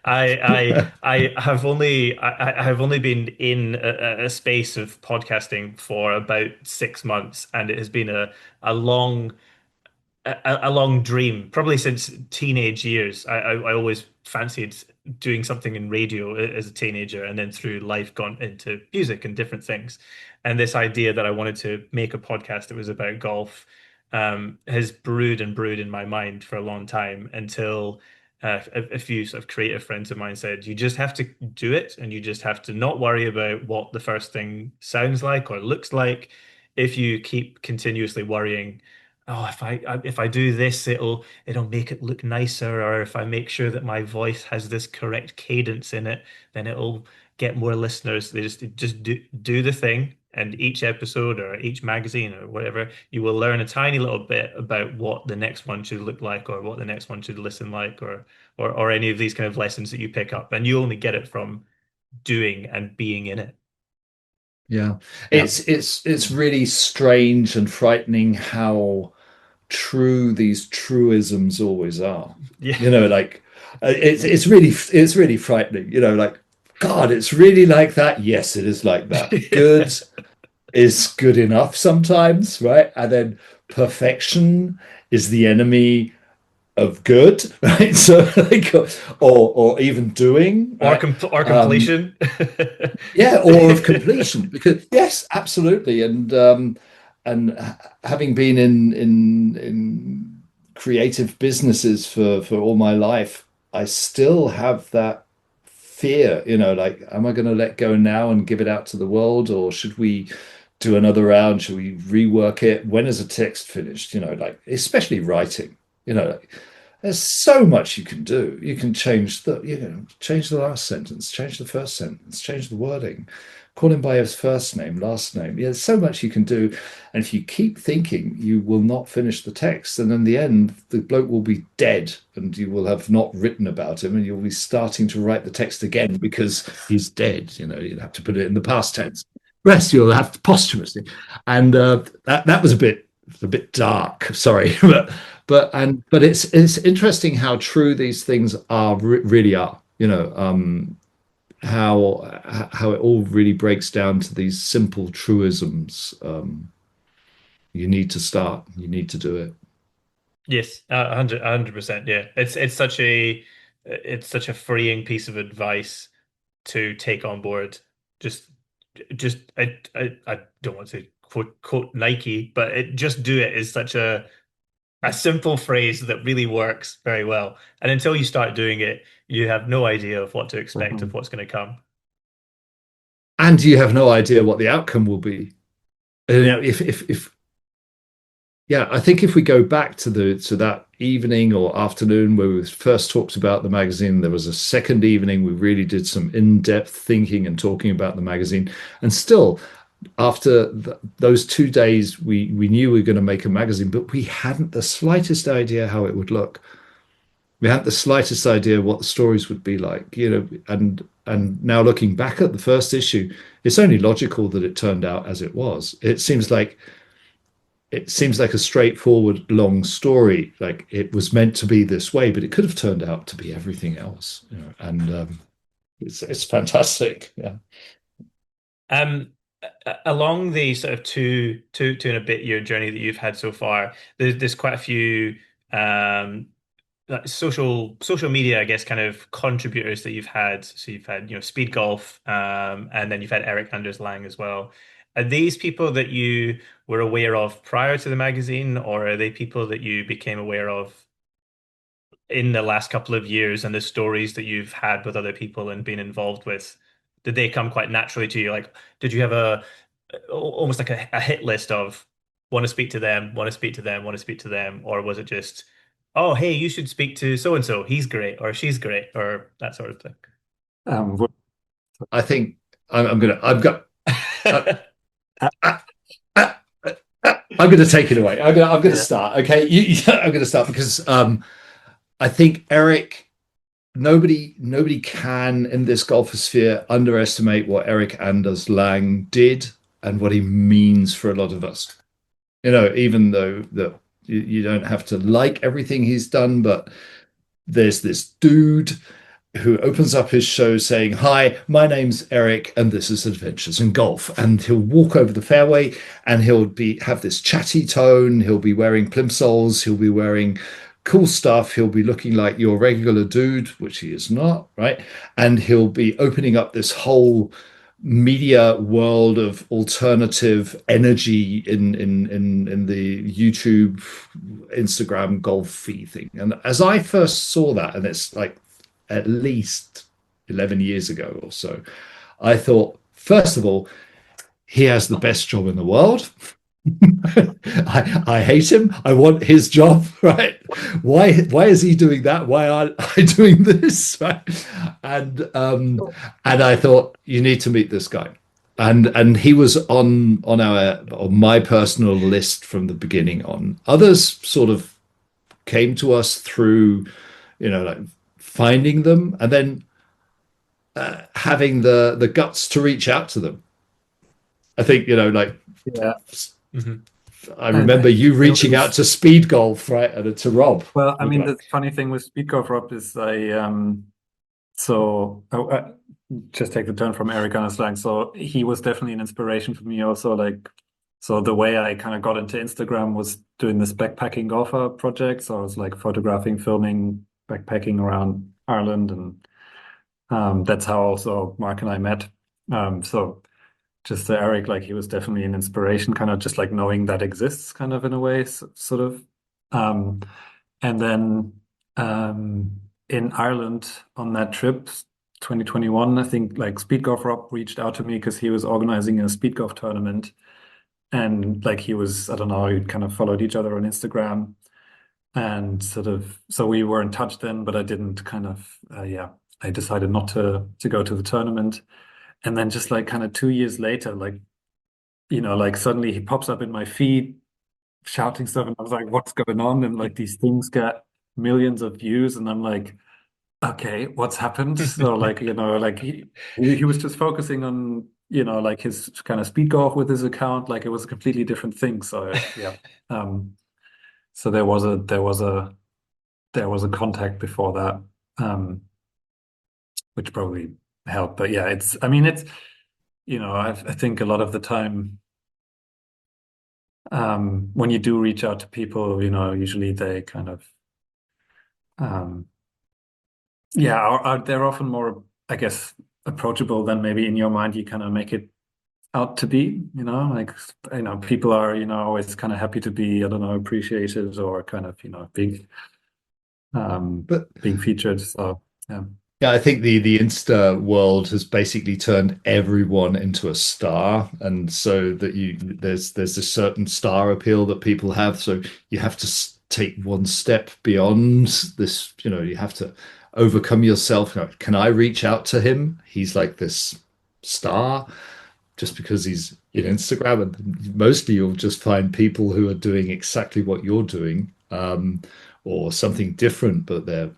I have only been in a space of podcasting for about 6 months, and it has been a long a long dream, probably since teenage years. I always fancied doing something in radio as a teenager, and then through life gone into music and different things. And this idea that I wanted to make a podcast that was about golf has brewed and brewed in my mind for a long time, until a few sort of creative friends of mine said, you just have to do it, and you just have to not worry about what the first thing sounds like or looks like. If you keep continuously worrying, oh, if I do this, it'll make it look nicer, or if I make sure that my voice has this correct cadence in it, then it'll get more listeners. They just do the thing, And each episode or each magazine or whatever, you will learn a tiny little bit about what the next one should look like, or what the next one should listen like, or any of these kind of lessons that you pick up. And you only get it from doing and being in it. Yeah. It's really strange and frightening how true these truisms always are. Yeah. Like it's really frightening. Like, God, it's really like that. Yes, it is like that. Good is good enough sometimes, right? And then perfection is the enemy of good, right? So like, or even doing, or right? completion. Yeah, or of completion, because yes, absolutely. And having been in creative businesses for all my life, I still have that fear, like, am I going to let go now and give it out to the world, or should we do another round? Should we rework it? When is a text finished? Like, especially writing, like, there's so much you can do. You can change change the last sentence, change the first sentence, change the wording, call him by his first name, last name. Yeah, there's so much you can do. And if you keep thinking, you will not finish the text. And in the end, the bloke will be dead and you will have not written about him, and you'll be starting to write the text again because he's dead. You'll have to put it in the past tense. Rest you'll have to posthumously. And that was a bit dark, sorry. but it's interesting how true these things are, really are, how it all really breaks down to these simple truisms. You need to start, you need to do it. Yes, 100%. Yeah, it's such a freeing piece of advice to take on board. Just I don't want to quote Nike, but just do it is such a simple phrase that really works very well. And until you start doing it, you have no idea of what to expect, of what's going to come. And you have no idea what the outcome will be. If I think if we go back to that evening or afternoon where we first talked about the magazine, there was a second evening we really did some in-depth thinking and talking about the magazine. And still, after those 2 days, we knew we were going to make a magazine, but we hadn't the slightest idea how it would look. We hadn't the slightest idea what the stories would be like, and now looking back at the first issue, it's only logical that it turned out as it was. It seems like a straightforward long story, like it was meant to be this way, but it could have turned out to be everything else, and it's fantastic. Yeah. Along the sort of two and a bit year journey that you've had so far, there's quite a few like social media, I guess, kind of contributors that you've had. So you've had, Speed Golf, and then you've had Eric Anders Lang as well. Are these people that you were aware of prior to the magazine, or are they people that you became aware of in the last couple of years, and the stories that you've had with other people and been involved with? Did they come quite naturally to you? Like, did you have almost like a hit list of want to speak to them, want to speak to them, want to speak to them, or was it just, oh, hey, you should speak to so and so, he's great, or she's great, or that sort of thing? I think I'm going to take it away. I'm going to start. Okay, I'm going to start because I think Eric. Nobody can in this golfosphere underestimate what Eric Anders Lang did and what he means for a lot of us. Even though that you don't have to like everything he's done, but there's this dude who opens up his show saying, "Hi, my name's Eric, and this is Adventures in Golf." And he'll walk over the fairway, and he'll have this chatty tone. He'll be wearing plimsolls. He'll be wearing cool stuff. He'll be looking like your regular dude, which he is not, right? And he'll be opening up this whole media world of alternative energy in the YouTube, Instagram golfy thing. And as I first saw that, and it's like at least 11 years ago or so, I thought, first of all, he has the best job in the world. I hate him. I want his job, right? Why is he doing that? Why aren't I doing this? Right? And I thought, you need to meet this guy. and he was on my personal list from the beginning on. Others sort of came to us through, like finding them and then having the guts to reach out to them. I think, like Yeah. Mm-hmm. I remember you reaching out to Speed Golf, right, and to Rob. Well, I mean, the funny thing with Speed Golf, Rob, is just take the turn from Eric on his slang. So he was definitely an inspiration for me also. Like, so the way I kind of got into Instagram was doing this backpacking golfer project. So I was like photographing, filming, backpacking around Ireland, and that's how also Mark and I met. So just Eric, like he was definitely an inspiration, kind of just like knowing that exists, kind of in a way, sort of. And then in Ireland on that trip, 2021, I think like Speed Golf Rob reached out to me because he was organizing a speed golf tournament. And like he was, I don't know, we kind of followed each other on Instagram and sort of, so we were in touch then, but I didn't kind of, I decided not to go to the tournament. And then just like kind of 2 years later, like, like suddenly he pops up in my feed shouting stuff, and I was like, what's going on? And like these things get millions of views, and I'm like, okay, what's happened? So like, like he was just focusing on, like his kind of speed golf with his account, like it was a completely different thing. So yeah. So there was a contact before that, which probably helped. But yeah, I think a lot of the time, when you do reach out to people, usually they kind of, they're often more, I guess, approachable than maybe in your mind you kind of make it out to be, like, people are, always kind of happy to be, I don't know, appreciated or kind of, being featured. So, yeah. Yeah, I think the Insta world has basically turned everyone into a star, and so that there's a certain star appeal that people have. So you have to take one step beyond this. You have to overcome yourself. Can I reach out to him? He's like this star just because he's in Instagram, and mostly you'll just find people who are doing exactly what you're doing, or something different, but they're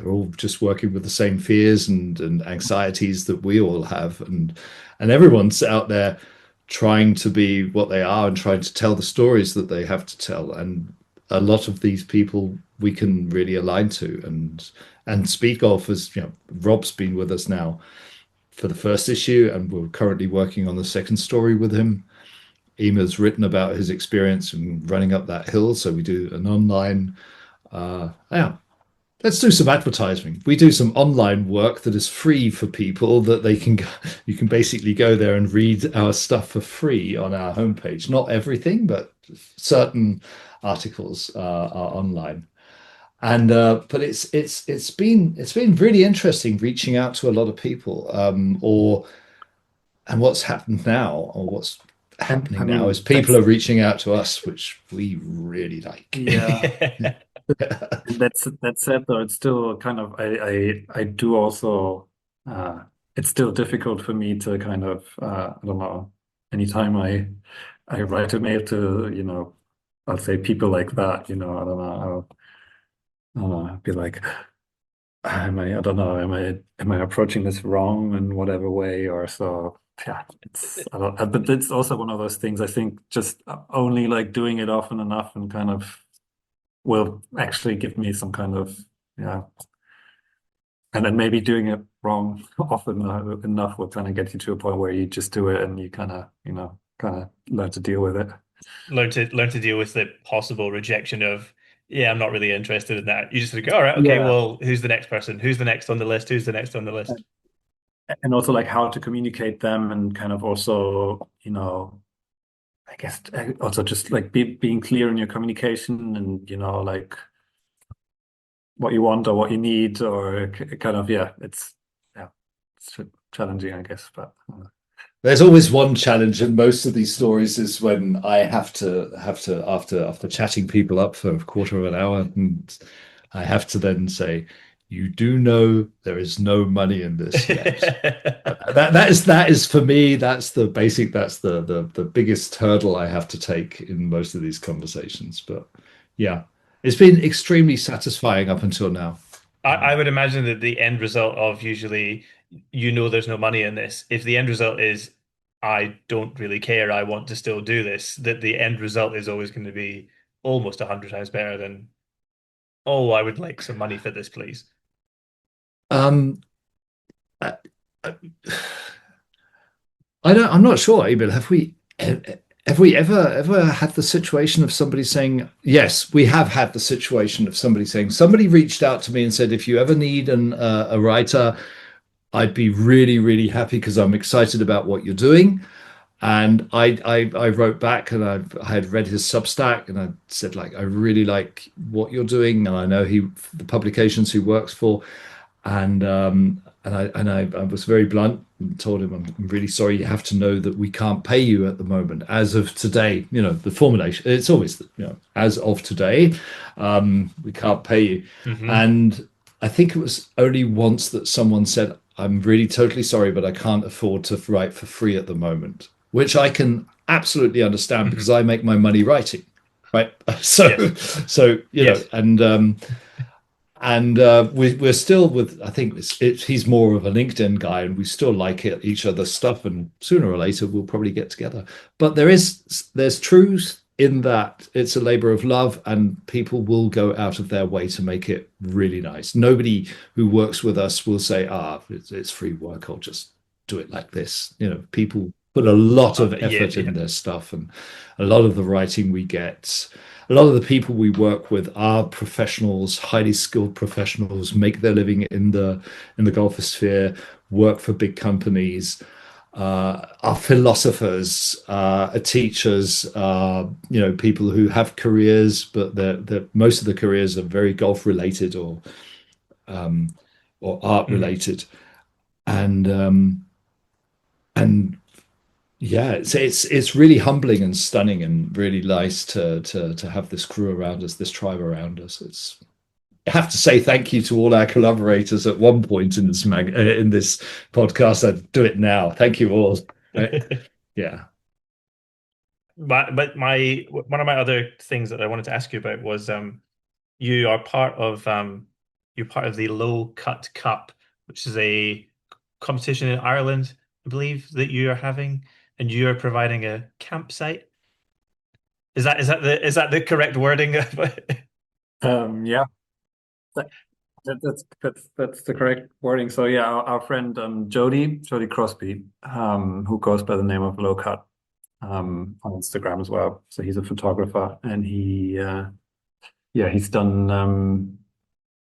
all just working with the same fears and anxieties that we all have, and everyone's out there trying to be what they are and trying to tell the stories that they have to tell. And a lot of these people we can really align to. And Speed Golf is, Rob's been with us now for the first issue, and we're currently working on the second story with him. Emil's written about his experience in running up that hill, so we do an online let's do some advertising. We do some online work that is free for people, that you can basically go there and read our stuff for free on our homepage. Not everything, but certain articles are online. And but it's been really interesting reaching out to a lot of people, and what's happened now, or what's happening now, is people are reaching out to us, which we really like. Yeah. That said, though, it's still kind of, I do also, it's still difficult for me to kind of, I don't know, anytime I write a mail to, I'll say people like that, I don't know, I'll be like, I don't know, am I approaching this wrong in whatever way or so? Yeah, but it's also one of those things, I think, just only like doing it often enough and kind of will actually give me some kind of, and then maybe doing it wrong often enough will kind of get you to a point where you just do it and you kind of learn to deal with it. Learn to deal with the possible rejection of, I'm not really interested in that. You just go, all right, okay, well, who's the next person? Who's the next on the list? Who's the next on the list? And also like how to communicate them, and kind of also, I guess also just like being clear in your communication, and like what you want or what you need, or kind of it's challenging, I guess. But there's always one challenge in most of these stories, is when I have to after chatting people up for a quarter of an hour, and I have to then say, you do know there is no money in this yet. That is for me, that's the biggest hurdle I have to take in most of these conversations. But yeah, it's been extremely satisfying up until now. I would imagine that the end result of usually, there's no money in this. If the end result is, I don't really care, I want to still do this, that the end result is always going to be almost 100 times better than, oh, I would like some money for this, please. Um, I, I, I'm not sure, Emil. Have we ever had the situation of somebody saying, yes, we have had the situation of somebody saying, somebody reached out to me and said, if you ever need a writer, I'd be really, really happy because I'm excited about what you're doing. And I wrote back and I had read his Substack and I said, like, I really like what you're doing. And I know the publications he works for. And I was very blunt and told him, I'm really sorry. You have to know that we can't pay you at the moment. As of today, the formulation, it's always, as of today, we can't pay you. Mm-hmm. And I think it was only once that someone said, I'm really totally sorry, but I can't afford to write for free at the moment, which I can absolutely understand because I make my money writing. Right. So, Yes. and we're still with, I think he's more of a LinkedIn guy and we still like each other's stuff, and sooner or later we'll probably get together. But there's truth in that it's a labor of love and people will go out of their way to make it really nice. Nobody who works with us will say, it's free work, I'll just do it like this. People put a lot of effort in their stuff, and a lot of the writing we get, a lot of the people we work with are professionals, highly skilled professionals, make their living in the golfosphere, work for big companies, are philosophers, are teachers, people who have careers, but most of the careers are very golf related or art related, and yeah, it's really humbling and stunning and really nice to have this crew around us, this tribe around us. I have to say thank you to all our collaborators at one point in this podcast. I'd do it now. Thank you all. Yeah. But one of my other things that I wanted to ask you about was you are part of the Low Cut Cup, which is a competition in Ireland, I believe, that you are having, and you are providing a campsite. Is that the correct wording? Yeah. That's the correct wording. So yeah, our friend Jody Crosby, who goes by the name of Low Cut on Instagram as well. So he's a photographer, and he's done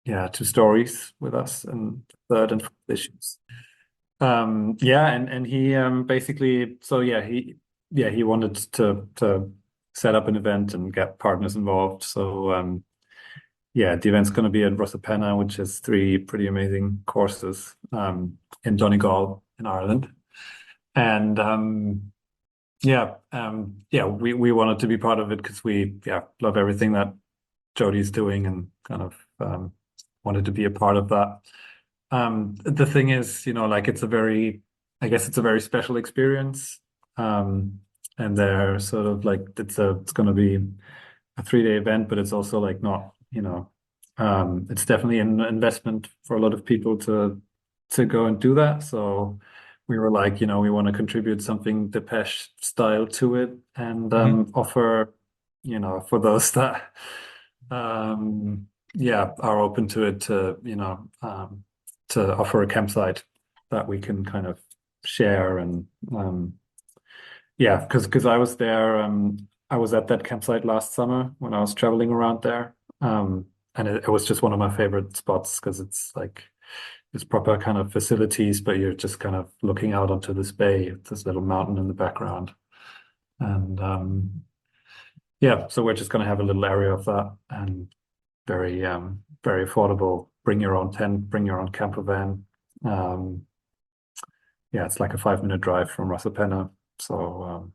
2 stories with us and 3rd and 4th issues. And he basically, so he wanted to set up an event and get partners involved. So the event's going to be at Russappenna, which is 3 pretty amazing courses in Donegal in Ireland. And we wanted to be part of it because we love everything that Jody's doing and kind of wanted to be a part of that. The thing is, it's a very special experience. And they're sort of like, it's going to be a 3-day event, but it's also like not, it's definitely an investment for a lot of people to go and do that. So we were like, we want to contribute something Depeche style to it and offer, for those that are open to it, to offer a campsite that we can kind of share. And because I was there, I was at that campsite last summer when I was traveling around there, and it was just one of my favorite spots because it's like it's proper kind of facilities, but you're just kind of looking out onto this bay, this little mountain in the background, and so we're just going to have a little area of that, and very affordable. Bring your own tent, bring your own camper van. It's like a 5-minute drive from Russappenna. So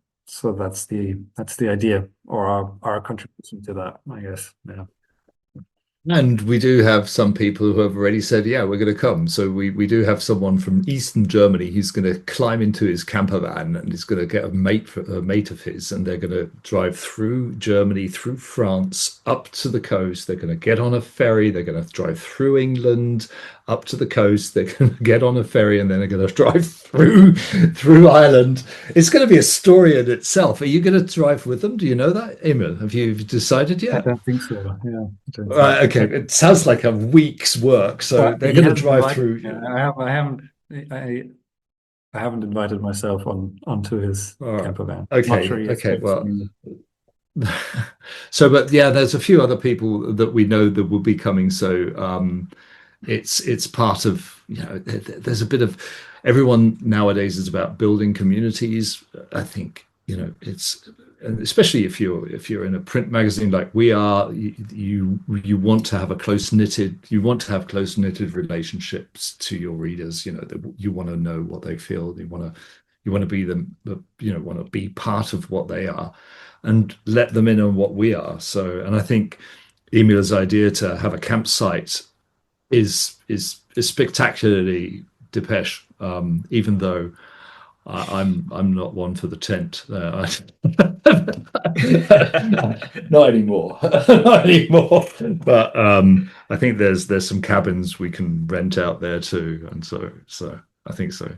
that's the idea, or our contribution to that, I guess. Yeah. And we do have some people who have already said, yeah, we're going to come. So we do have someone from Eastern Germany who's going to climb into his camper van and is going to get a mate of his, and they're going to drive through Germany, through France, up to the coast. They're going to get on a ferry. They're going to drive through England, up to the coast. They're going to get on a ferry, and then they're going to drive through Ireland. It's going to be a story in itself. Are you going to drive with them? Do you know that, Emil? Have you decided I yet? don't think so. Yeah, I don't think Right, so. okay. It sounds like a week's work. So Well, they're he going to hasn't drive invited. through. Yeah, I haven't invited myself onto his All right. camper van. Not sure Okay. he Okay. expects Well, me. so, but yeah, there's a few other people that we know that will be coming. So, it's part of, there's a bit of everyone nowadays is about building communities. I think, it's, and especially if you're in a print magazine like we are, you want to have close knitted relationships to your readers. That you want to know what they feel. You want to be them, want to be part of what they are, and let them in on what we are. So, and I think Emil's idea to have a campsite is spectacularly Depeche. Even though I'm not one for the tent. Not anymore. Not anymore. But I think there's some cabins we can rent out there too, and so I think so.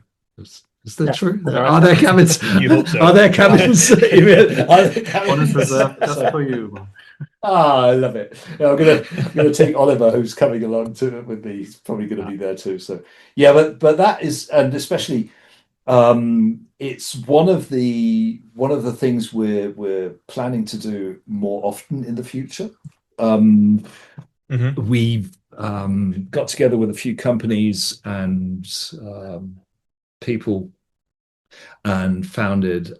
Is that Yeah, true? there are Are there cabins? You hope so. Are there cabins? Are there one is cabins? reserved just for you. Ah, I love it. Yeah, I'm gonna take Oliver, who's coming along to with me. He's probably gonna be there too. So yeah, but that is, and especially it's one of the things we're planning to do more often in the future. Hmm. We've got together with a few companies and people and founded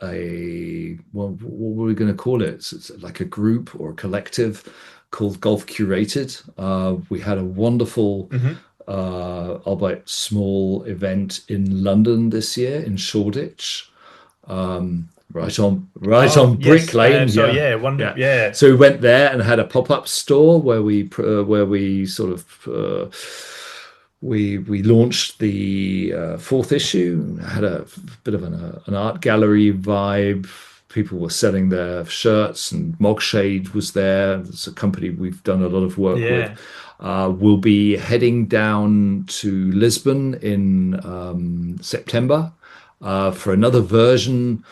what were we going to call it? It's like a group or a collective called Golf Curated. We had a wonderful, Hmm. albeit small event in London this year in Shoreditch. Right on Oh, Brick yes. Lane. So Yeah, yeah, wonder. yeah. Yeah. So we went there and had a pop-up store where we sort of we launched the fourth issue. Had a bit of an art gallery vibe. People were selling their shirts, and Mogshade was there. It's a company we've done a lot of work with. Yeah. We'll be heading down to Lisbon in September for another version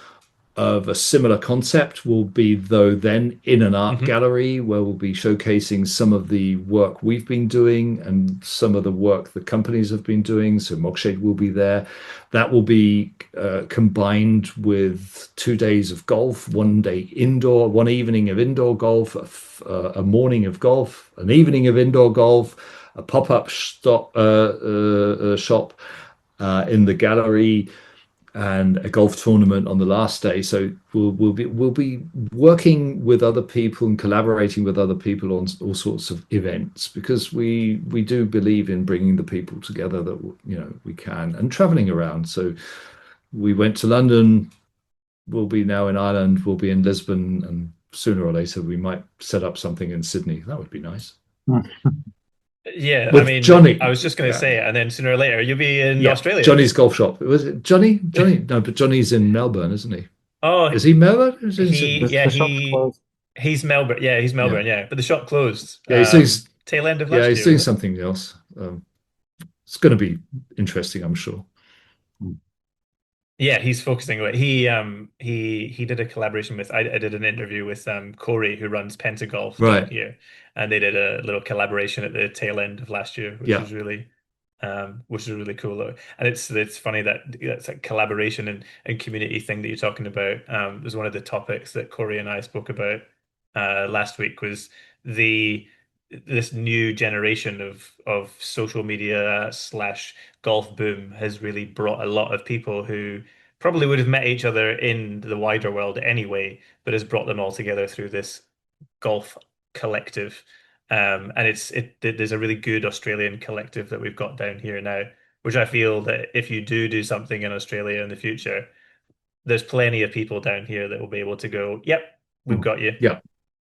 of a similar concept. Will be, though, then in an art Hmm. gallery where we'll be showcasing some of the work we've been doing and some of the work the companies have been doing. So Mogshade will be there. That will be combined with 2 days of golf, one day indoor, one evening of indoor golf, a morning of golf, an evening of indoor golf, a pop-up shop in the gallery, and a golf tournament on the last day. So we'll be working with other people and collaborating with other people on all sorts of events, because we do believe in bringing the people together that we can, and traveling around. So we went to London. We'll be now in Ireland. We'll be in Lisbon, and sooner or later we might set up something in Sydney. That would be nice Yeah. I with mean, I Johnny. was just going to Yeah. say it, and then sooner or later you'll be in Yeah, Australia. Johnny's golf shop. Was it Johnny? Johnny? No, but Johnny's in Melbourne, isn't he? Oh, Is he Melbourne? Or is he in he. Sydney? Yeah. The shop's closed. He's Melbourne. Yeah, he's Yeah, Melbourne. Yeah, but the shop closed. yeah. He's doing, Tail end of yeah, last he's year, doing was it? something else. It's going to be interesting, I'm sure. Yeah, he's focusing on it. He did a collaboration with I did an interview with Corey, who runs Pentagolf down Right. here, and they did a little collaboration at the tail end of last year, Yeah. which is really cool. And it's funny that that's a collaboration and community thing that you're talking about. Was one of the topics that Corey and I spoke about last week, was the this new generation of social media slash golf boom has really brought a lot of people who probably would have met each other in the wider world anyway, but has brought them all together through this golf collective. And there's a really good Australian collective that we've got down here now, which I feel that if you do something in Australia in the future, there's plenty of people down here that will be able to go, yep, we've Mm. got you. Yeah.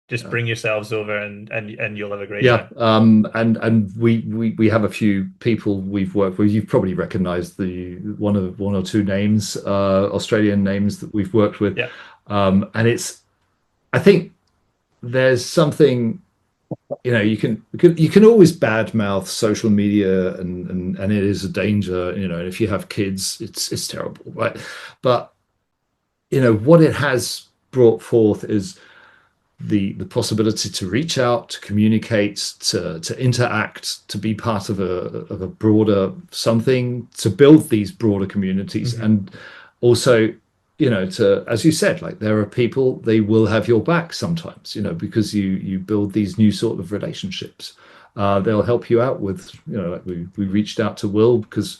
Just bring yourselves over and you'll have a great Yeah, time. and we have a few people we've worked with. You've probably recognised the one or two names, Australian names that we've worked with. Yeah. And I think there's something, you can always badmouth social media, and it is a danger. And if you have kids, it's terrible, right? But what it has brought forth is the possibility to reach out, to communicate, to interact, to be part of a broader something, to build these broader communities, and also, to, as you said, like, there are people, they will have your back sometimes, because you build these new sort of relationships. They'll help you out with, like we reached out to Will because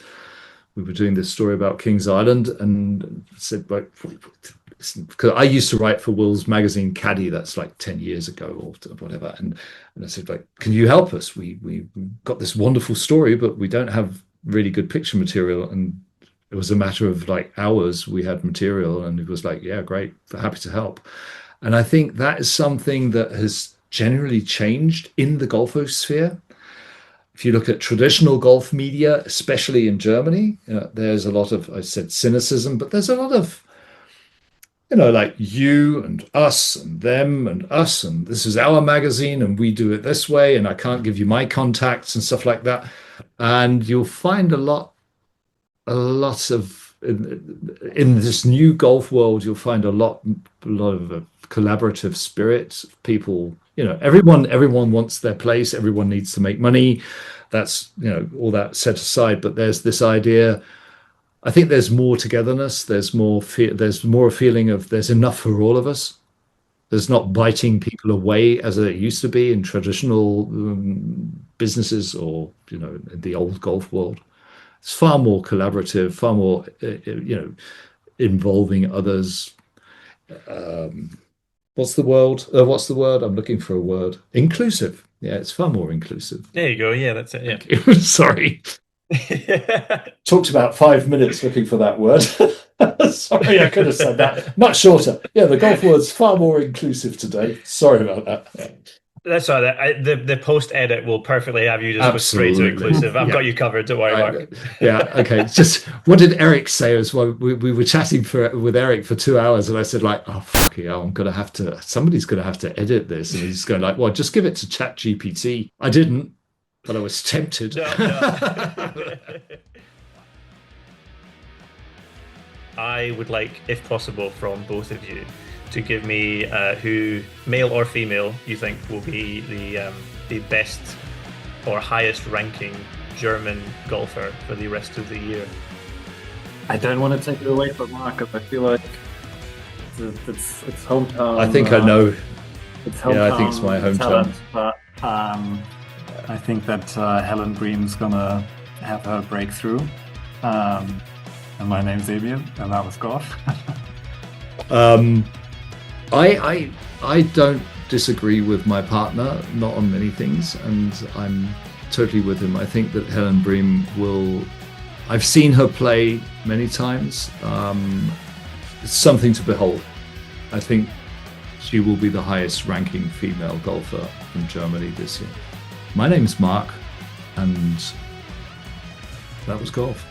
we were doing this story about Kings Island, and said, like, because I used to write for Will's magazine Caddy, that's like 10 years ago or whatever, and I said, like, can you help us? We got this wonderful story, but we don't have really good picture material. And it was a matter of like hours we had material, and it was like, yeah, great, happy to help. And I think that is something that has generally changed in the golfosphere. If you look at traditional golf media, especially in Germany, there's a lot of, I said, cynicism, but there's a lot of, like, you and us and them and us, and this is our magazine and we do it this way, and I can't give you my contacts and stuff like that. And you'll find a lot of, in this new golf world, you'll find a lot of a collaborative spirit. People, everyone wants their place. Everyone needs to make money. That's, all that set aside. But there's this idea, I think there's more togetherness. There's more a feeling of there's enough for all of us. There's not biting people away as it used to be in traditional businesses, or, in the old golf world. It's far more collaborative, far more, involving others. What's the word? I'm looking for a word. Inclusive. Yeah, it's far more inclusive. There you go. Yeah, that's it. Yeah. Sorry. Talked about 5 minutes looking for that word. Sorry, I could have said that much shorter. Yeah, the golf word's far more inclusive today. Sorry about that. That's all right. The post edit will perfectly have you just go straight to inclusive. I've got you covered. Don't worry, Mark. Yeah. Okay. Just what did Eric say as well? We were chatting with Eric for 2 hours, and I said, like, oh fuck yeah, somebody's gonna have to edit this, and he's going like, well, just give it to ChatGPT. I didn't, but I was tempted. No. I would like, if possible, from both of you to give me who, male or female, you think will be the best or highest ranking German golfer for the rest of the year. I don't want to take it away from Mark, because I feel like it's hometown. I think I know. It's hometown. Yeah, I think it's my hometown. Talent, but I think that Helen Bream's gonna have her breakthrough. And my name's Emil, and that was golf. I don't disagree with my partner, not on many things, and I'm totally with him. I think that Helen Bream will. I've seen her play many times. It's something to behold. I think she will be the highest ranking female golfer from Germany this year. My name's Mark, and that was golf.